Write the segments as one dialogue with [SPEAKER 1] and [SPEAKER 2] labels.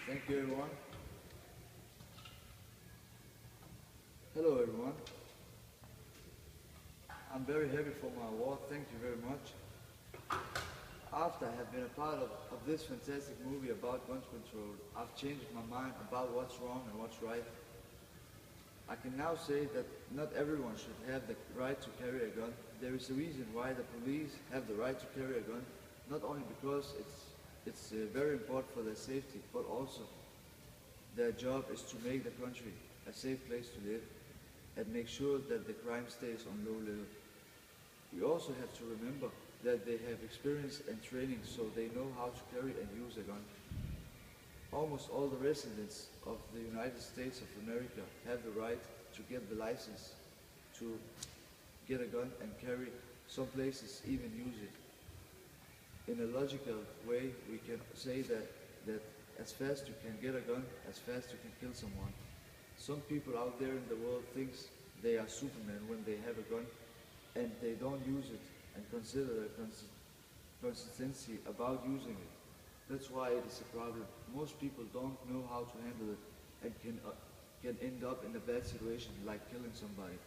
[SPEAKER 1] Thank you, everyone. Hello, everyone. I'm very happy for my award. Thank you very much. After I have been a part of this fantastic movie about gun control, I've changed my mind about what's wrong and what's right. I can now say that not everyone should have the right to carry a gun. There is a reason why the police have the right to carry a gun, not only because it's very important for their safety, but also their job is to make the country a safe place to live and make sure that the crime stays on low level. We also have to remember that they have experience and training, so they know how to carry and use a gun. Almost all the residents of the United States of America have the right to get the license to get a gun and carry, some places even use it. In a logical way, we can say that as fast you can get a gun, as fast you can kill someone. Some people out there in the world thinks they are Superman when they have a gun and they don't use it and consider their consistency about using it. That's why it is a problem. Most people don't know how to handle it and can end up in a bad situation like killing somebody.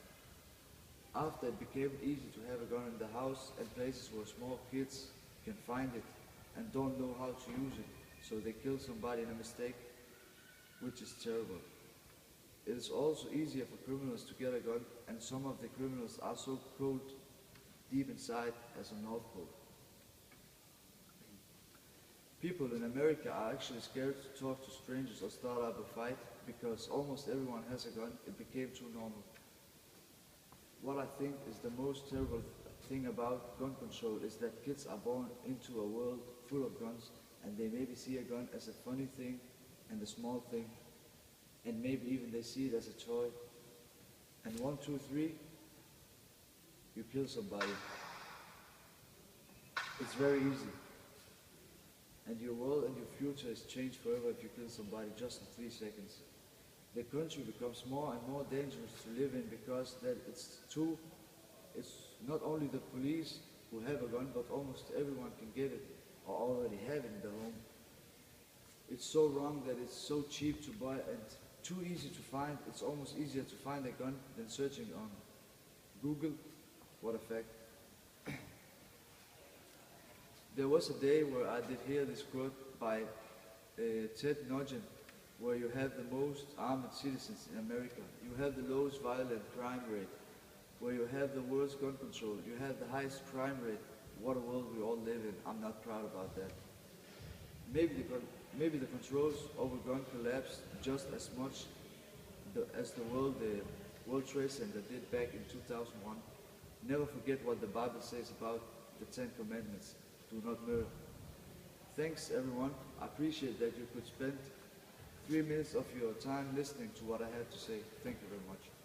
[SPEAKER 1] After it became easy to have a gun in the house and places where small kids can find it and don't know how to use it, so they kill somebody in a mistake, which is terrible. It is also easier for criminals to get a gun, and some of the criminals are so cold deep inside as a North Pole. People in America are actually scared to talk to strangers or start up a fight because almost everyone has a gun. It became too normal. What I think is the most terrible thing about gun control is that kids are born into a world full of guns, and they maybe see a gun as a funny thing and a small thing, and maybe even they see it as a toy. And 1, 2, 3, you kill somebody. It's very easy. And your world and your future is changed forever if you kill somebody just in 3 seconds. The country becomes more and more dangerous to live in because that it's not only the police who have a gun, but almost everyone can get it or already have it in their home. It's so wrong that it's so cheap to buy and too easy to find. It's almost easier to find a gun than searching on Google. What a fact. There was a day where I did hear this quote by Ted Nugent, where you have the most armed citizens in America, you have the lowest violent crime rate, where you have the worst gun control, you have the highest crime rate. What a world we all live in. I'm not proud about that. Maybe the controls over gun collapsed just as much as the World Trade Center did back in 2001. Never forget what the Bible says about the 10 Commandments. Do not murder. Thanks, everyone. I appreciate that you could spend 3 minutes of your time listening to what I had to say. Thank you very much.